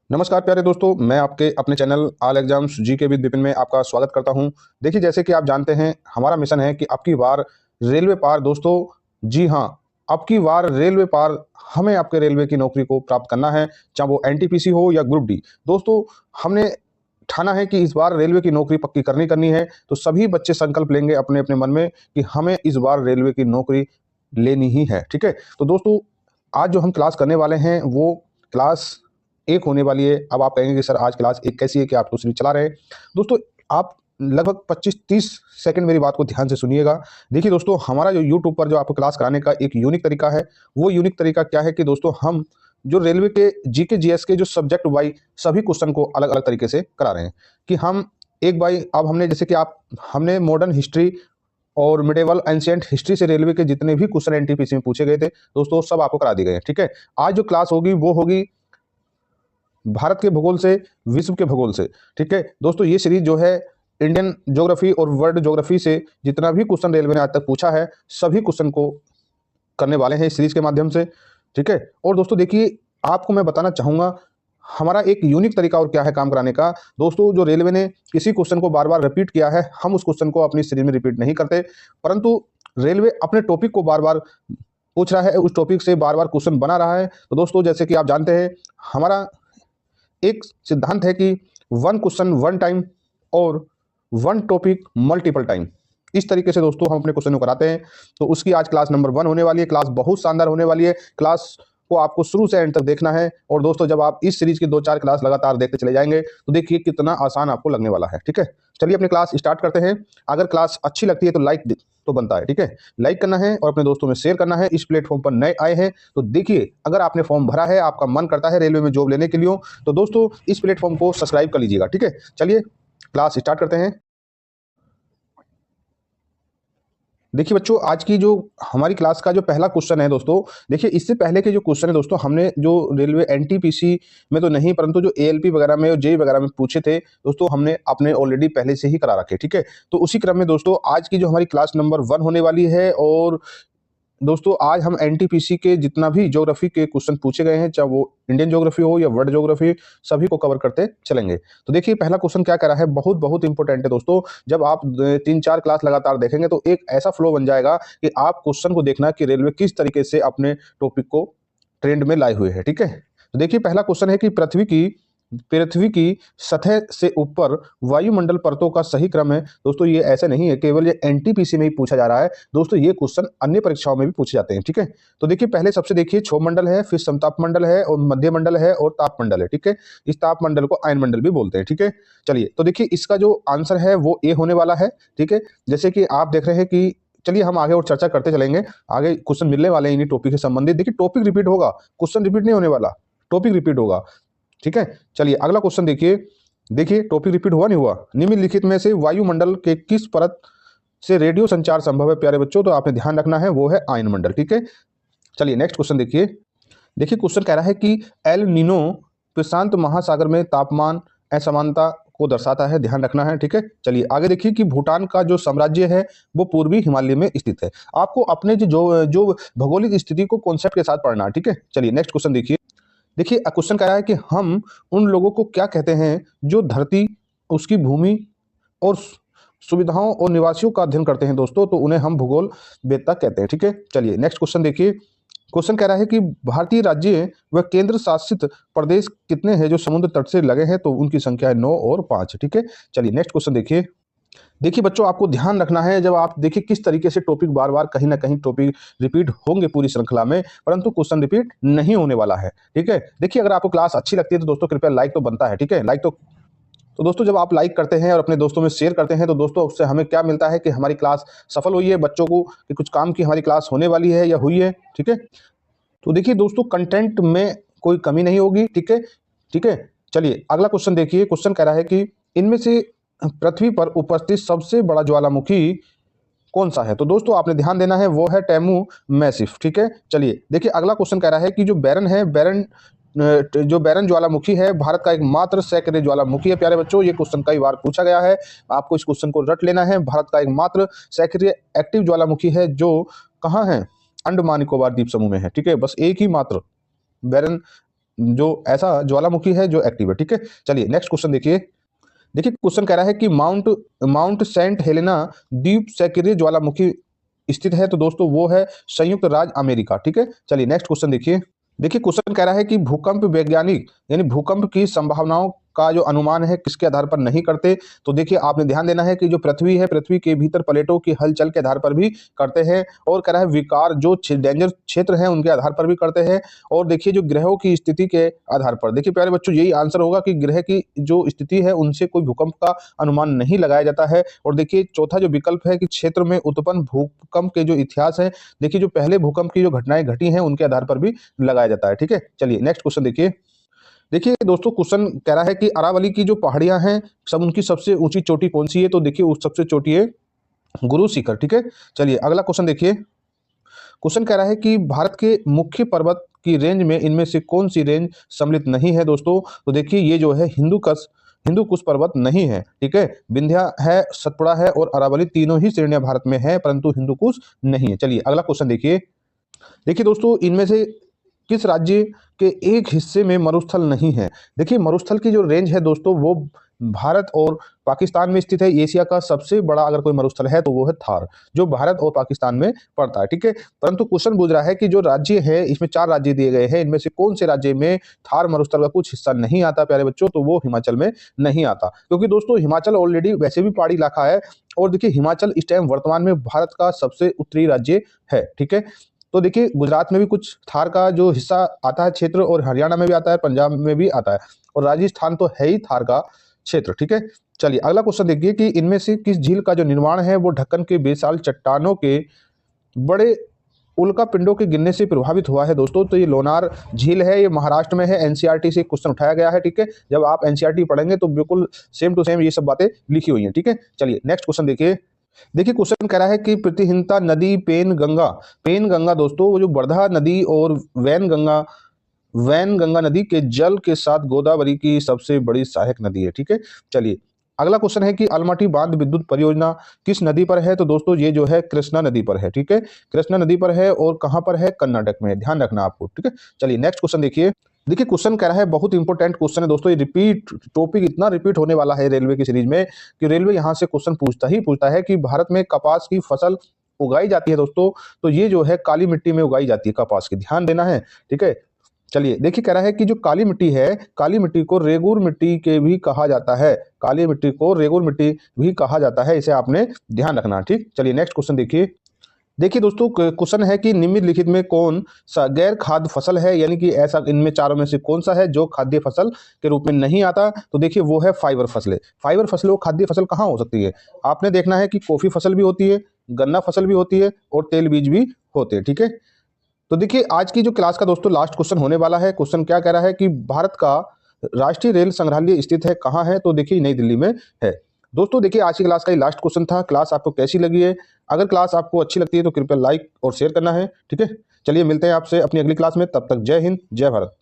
नमस्कार प्यारे दोस्तों, मैं आपके अपने channel all exams GK with Vipin में आपका स्वागत करता हूं। देखिए, जैसे कि आप जानते हैं, हमारा मिशन है कि अब की बार रेलवे पार दोस्तों। जी हाँ, अब की बार रेलवे पार हमें आपके रेलवे की नौकरी को प्राप्त करना है, चाहे वो एनटीपीसी हो या ग्रुप डी। दोस्तों, हमने ठाना है कि इस बार रेलवे की नौकरी पक्की करनी है। तो सभी बच्चे संकल्प लेंगे अपने अपने मन में कि हमें इस बार रेलवे की नौकरी लेनी ही है। ठीक है, तो दोस्तों आज जो हम क्लास करने वाले हैं वो क्लास एक होने वाली है। अब आप कहेंगे कि सर आज क्लास एक कैसी है कि आप दूसरी चला रहे हैं। दोस्तों, आप लगभग 25-30 सेकंड मेरी बात को ध्यान से सुनिएगा। देखिए दोस्तों, हमारा जो यूट्यूब पर जो आपको क्लास कराने का एक यूनिक तरीका है, वो यूनिक तरीका क्या है कि दोस्तों हम जो रेलवे के जीके जीएस के जो सब्जेक्ट वाइज सभी क्वेश्चन को अलग अलग तरीके से करा रहे हैं कि हम एक बाई अब हमने जैसे कि आप हमने मॉडर्न हिस्ट्री और मिडेवल एंशिएंट हिस्ट्री से रेलवे के जितने भी क्वेश्चन एनटीपीसी में पूछे गए थे दोस्तों, सब आपको करा दिए गए हैं। ठीक है, आज जो क्लास होगी वो होगी भारत के भूगोल से विश्व के भूगोल से। ठीक है दोस्तों, ये सीरीज जो है इंडियन ज्योग्राफी और वर्ल्ड ज्योग्राफी से जितना भी क्वेश्चन रेलवे ने आज तक पूछा है, सभी क्वेश्चन को करने वाले हैं इस सीरीज के माध्यम से। ठीक है, और दोस्तों देखिए, आपको मैं बताना चाहूंगा हमारा एक यूनिक तरीका और क्या है काम कराने का। दोस्तों, जो रेलवे ने किसी क्वेश्चन को बार बार रिपीट किया है, हम उस क्वेश्चन को अपनी सीरीज में रिपीट नहीं करते, परंतु रेलवे अपने टॉपिक को बार बार पूछ रहा है, उस टॉपिक से बार बार क्वेश्चन बना रहा है। तो दोस्तों, जैसे कि आप जानते हैं, हमारा एक सिद्धांत है कि वन क्वेश्चन वन टाइम और वन टॉपिक मल्टीपल टाइम। इस तरीके से दोस्तों हम अपने क्वेश्चन को कराते हैं। तो उसकी आज क्लास नंबर 1 होने वाली है। क्लास बहुत शानदार होने वाली है। क्लास को आपको शुरू से एंड तक देखना है। और दोस्तों, जब आप इस सीरीज की 2-4 क्लास लगातार देखते चले जाएंगे तो देखिए कितना आसान आपको लगने वाला है। ठीक है, चलिए अपनी क्लास स्टार्ट करते हैं। अगर क्लास अच्छी लगती है तो लाइक तो बनता है। ठीक है, लाइक करना है और अपने दोस्तों में शेयर करना है। इस प्लेटफॉर्म पर नए आए हैं तो देखिए, अगर आपने फॉर्म भरा है, आपका मन करता है रेलवे में जॉब लेने के लिए, तो दोस्तों इस प्लेटफॉर्म को सब्सक्राइब कर लीजिएगा। ठीक है, चलिए क्लास स्टार्ट करते हैं। देखिए बच्चों, आज की जो हमारी क्लास का जो पहला क्वेश्चन है दोस्तों, देखिए इससे पहले के जो क्वेश्चन है दोस्तों, हमने जो रेलवे एनटीपीसी में तो नहीं, परंतु जो एएलपी वगैरह में और जेई वगैरह में पूछे थे दोस्तों, हमने अपने ऑलरेडी पहले से ही करा रखे। ठीक है, तो उसी क्रम में दोस्तों आज की जो हमारी क्लास नंबर 1 होने वाली है। और दोस्तों आज हम एनटीपीसी के जितना भी ज्योग्राफी के क्वेश्चन पूछे गए हैं, चाहे वो इंडियन ज्योग्राफी हो या वर्ल्ड ज्योग्राफी, सभी को कवर करते चलेंगे। तो देखिए पहला क्वेश्चन क्या करा है, बहुत बहुत इंपॉर्टेंट है दोस्तों। जब आप 3-4 क्लास लगातार देखेंगे तो एक ऐसा फ्लो बन जाएगा कि आप क्वेश्चन को देखना कि रेलवे किस तरीके से अपने टॉपिक को ट्रेंड में लाए हुए है। ठीक है, तो देखिए पहला क्वेश्चन है कि पृथ्वी की सतह से ऊपर वायुमंडल परतों का सही क्रम है। दोस्तों ये ऐसे नहीं है केवल ये एनटीपीसी में ही पूछा जा रहा है दोस्तों, ये क्वेश्चन अन्य परीक्षाओं में भी पूछे जाते हैं। ठीक है, तो देखिए पहले सबसे देखिए क्षोभ मंडल है, फिर समताप मंडल है और मध्य मंडल है और ताप मंडल है। ठीक है, इस ताप मंडल को आयन मंडल भी बोलते हैं। ठीक है, चलिए तो देखिए इसका जो आंसर है वो ए होने वाला है। ठीक है, जैसे कि आप देख रहे हैं कि चलिए हम आगे और चर्चा करते चलेंगे। आगे क्वेश्चन मिलने वाले हैं इन्हीं टॉपिक से संबंधित। देखिए टॉपिक रिपीट होगा, क्वेश्चन रिपीट नहीं होने वाला, टॉपिक रिपीट होगा। ठीक है, चलिए अगला क्वेश्चन देखिए। देखिए टॉपिक रिपीट हुआ नहीं हुआ, निम्नलिखित में से वायुमंडल के किस परत से रेडियो संचार संभव है प्यारे बच्चों? तो आपने ध्यान रखना है वो है आयन मंडल। ठीक है, चलिए नेक्स्ट क्वेश्चन देखिए। देखिए क्वेश्चन कह रहा है कि एल नीनो प्रशांत महासागर में तापमान असमानता को दर्शाता है, ध्यान रखना है। ठीक है, चलिए आगे देखिए कि भूटान का जो साम्राज्य है वो पूर्वी हिमालय में स्थित है। आपको अपने जो भौगोलिक स्थिति को कॉन्सेप्ट के साथ पढ़ना है। ठीक है, चलिए नेक्स्ट क्वेश्चन देखिए। देखिए क्वेश्चन कह रहा है कि हम उन लोगों को क्या कहते हैं जो धरती, उसकी भूमि और सुविधाओं और निवासियों का अध्ययन करते हैं दोस्तों, तो उन्हें हम भूगोल वेत्ता कहते हैं। ठीक है, चलिए नेक्स्ट क्वेश्चन देखिए। क्वेश्चन कह रहा है कि भारतीय राज्य व केंद्र शासित प्रदेश कितने हैं जो समुद्र तट से लगे हैं? तो उनकी संख्या है 9 और 5। ठीक है, चलिए नेक्स्ट क्वेश्चन देखिए। देखिए बच्चों, आपको ध्यान रखना है जब आप देखिए किस तरीके से टॉपिक बार बार कहीं ना कहीं टॉपिक रिपीट होंगे पूरी श्रृंखला में, परंतु क्वेश्चन रिपीट नहीं होने वाला है। ठीक है, देखिए अगर आपको क्लास अच्छी लगती है तो दोस्तों कृपया लाइक तो बनता है। ठीक है, लाइक तो दोस्तों जब आप लाइक करते हैं और अपने दोस्तों में शेयर करते हैं तो दोस्तों उससे हमें क्या मिलता है कि हमारी क्लास सफल हुई है, बच्चों को कि कुछ काम की हमारी क्लास होने वाली है या हुई है। ठीक है, तो देखिए दोस्तों कंटेंट में कोई कमी नहीं होगी। ठीक है, ठीक है, चलिए अगला क्वेश्चन देखिए। क्वेश्चन कह रहा है कि इनमें से पृथ्वी पर उपस्थित सबसे बड़ा ज्वालामुखी कौन सा है? तो दोस्तों आपने ध्यान देना है वो है टेमू मैसिफ। ठीक है, चलिए देखिए अगला क्वेश्चन कह रहा है कि जो बैरन ज्वालामुखी है भारत का एकमात्र सक्रिय ज्वालामुखी है। प्यारे बच्चों, ये क्वेश्चन कई बार पूछा गया है, आपको इस क्वेश्चन को रट लेना है। भारत का एकमात्र सक्रिय एक्टिव ज्वालामुखी है जो कहाँ है? अंडमान निकोबार द्वीप समूह में है। ठीक है, बस एक ही मात्र बैरन जो ऐसा ज्वालामुखी है जो एक्टिव है। ठीक है, चलिए नेक्स्ट क्वेश्चन देखिए। देखिए क्वेश्चन कह रहा है कि माउंट माउंट सेंट हेलेना द्वीप सक्रिय ज्वालामुखी स्थित है, तो दोस्तों वो है संयुक्त राज्य अमेरिका। ठीक है, चलिए नेक्स्ट क्वेश्चन देखिए। देखिए क्वेश्चन कह रहा है कि भूकंप वैज्ञानिक यानी भूकंप की संभावनाओं का जो अनुमान है किसके आधार पर नहीं करते, तो देखिए आपने ध्यान देना है कि जो पृथ्वी है, पृथ्वी के भीतर प्लेटों की हलचल के आधार पर भी करते हैं, और कह रहा है विकार जो डेंजर क्षेत्र हैं उनके आधार पर भी करते हैं, और देखिए जो ग्रहों की स्थिति के आधार पर। देखिए प्यारे बच्चों यही आंसर होगा कि ग्रह की जो स्थिति है उनसे कोई भूकंप का अनुमान नहीं लगाया जाता है। और देखिए चौथा जो विकल्प है कि क्षेत्र में उत्पन्न भूकंप के जो इतिहास है, देखिए जो पहले भूकंप की जो घटनाएं घटी हैं उनके आधार पर भी लगाया जाता है। ठीक है, चलिए नेक्स्ट क्वेश्चन देखिए। देखिए दोस्तों क्वेश्चन कह रहा है कि अरावली की जो पहाड़ियां हैं सब उनकी सबसे ऊंची चोटी कौन सी है, तो देखिए उस सबसे चोटी है गुरु शिखर। ठीक है, चलिए अगला क्वेश्चन देखिए। क्वेश्चन कह रहा है कि भारत के मुख्य पर्वत की रेंज में इनमें से कौन सी रेंज सम्मिलित नहीं है दोस्तों, तो देखिए ये जो है हिंदू कुश पर्वत नहीं है। ठीक है, विंध्या है, सतपुड़ा है और अरावली, तीनों ही श्रेणियां भारत में है परंतु हिंदू कुश नहीं है। चलिए अगला क्वेश्चन देखिए। देखिए दोस्तों इनमें से किस राज्य के एक हिस्से में मरुस्थल नहीं है। देखिए मरुस्थल की जो रेंज है दोस्तों वो भारत और पाकिस्तान में स्थित है। एशिया का सबसे बड़ा अगर कोई मरुस्थल है तो वो है थार, जो भारत और पाकिस्तान में पड़ता है। ठीक है, परंतु क्वेश्चन पूछ रहा है कि जो राज्य है, इसमें 4 राज्य दिए गए हैं, इनमें से कौन से राज्य में थार मरुस्थल का कुछ हिस्सा नहीं आता प्यारे बच्चों, तो वो हिमाचल में नहीं आता, क्योंकि दोस्तों हिमाचल ऑलरेडी वैसे भी पहाड़ी इलाका है, और देखिए हिमाचल इस टाइम वर्तमान में भारत का सबसे उत्तरी राज्य है। ठीक है, तो देखिए गुजरात में भी कुछ थार का जो हिस्सा आता है क्षेत्र, और हरियाणा में भी आता है, पंजाब में भी आता है, और राजस्थान तो है ही थार का क्षेत्र। ठीक है, चलिए अगला क्वेश्चन देखिए कि इनमें से किस झील का जो निर्माण है वो ढक्कन के बेसाल चट्टानों के बड़े उल्का पिंडों के गिरने से प्रभावित हुआ है दोस्तों, तो ये लोनार झील है, ये महाराष्ट्र में है। एनसीईआरटी से क्वेश्चन उठाया गया है। ठीक है, जब आप एनसीईआरटी पढ़ेंगे तो बिल्कुल सेम टू सेम ये सब बातें लिखी हुई हैं। ठीक है, चलिए नेक्स्ट क्वेश्चन देखिए। देखिए क्वेश्चन कह रहा है कि प्रतिहिंता नदी पेन गंगा दोस्तों वो जो वर्धा नदी और वैन गंगा नदी के जल के साथ गोदावरी की सबसे बड़ी सहायक नदी है। ठीक है, चलिए अगला क्वेश्चन है कि अलमटी बांध विद्युत परियोजना किस नदी पर है, तो दोस्तों ये जो है कृष्णा नदी पर है। ठीक है, कृष्णा नदी पर है, और कहां पर है, कर्नाटक में, ध्यान रखना आपको। ठीक है, चलिए नेक्स्ट क्वेश्चन देखिए। देखिए क्वेश्चन कह रहा है, बहुत इंपॉर्टेंट क्वेश्चन है दोस्तों, ये रिपीट टॉपिक इतना रिपीट होने वाला है रेलवे की सीरीज में कि रेलवे यहां से क्वेश्चन पूछता है कि भारत में कपास की फसल उगाई जाती है दोस्तों, तो ये जो है काली मिट्टी में उगाई जाती है कपास की, ध्यान देना है। ठीक है, चलिए देखिए कह रहा है कि जो काली मिट्टी है, काली मिट्टी को रेगुर मिट्टी के भी कहा जाता है, काली मिट्टी को रेगुर मिट्टी भी कहा जाता है, इसे आपने ध्यान रखना। ठीक, चलिए नेक्स्ट क्वेश्चन देखिए। देखिए दोस्तों क्वेश्चन है कि निम्नलिखित में कौन सा गैर खाद्य फसल है, यानी कि ऐसा इनमें चारों में से कौन सा है जो खाद्य फसल के रूप में नहीं आता, तो देखिए वो है फाइबर फसलें। फाइबर फसलों खाद्य फसल कहाँ हो सकती है, आपने देखना है कि कॉफी फसल भी होती है, गन्ना फसल भी होती है, और तेल बीज भी होते हैं। ठीक है, तो देखिए आज की जो क्लास का दोस्तों लास्ट क्वेश्चन होने वाला है। क्वेश्चन क्या कह रहा है कि भारत का राष्ट्रीय रेल संग्रहालय स्थित है कहाँ है, तो देखिए नई दिल्ली में है। दोस्तों देखिए आज की क्लास का ये लास्ट क्वेश्चन था। क्लास आपको कैसी लगी है, अगर क्लास आपको अच्छी लगती है तो कृपया लाइक और शेयर करना है। ठीक है, चलिए मिलते हैं आपसे अपनी अगली क्लास में, तब तक जय हिंद जय भारत।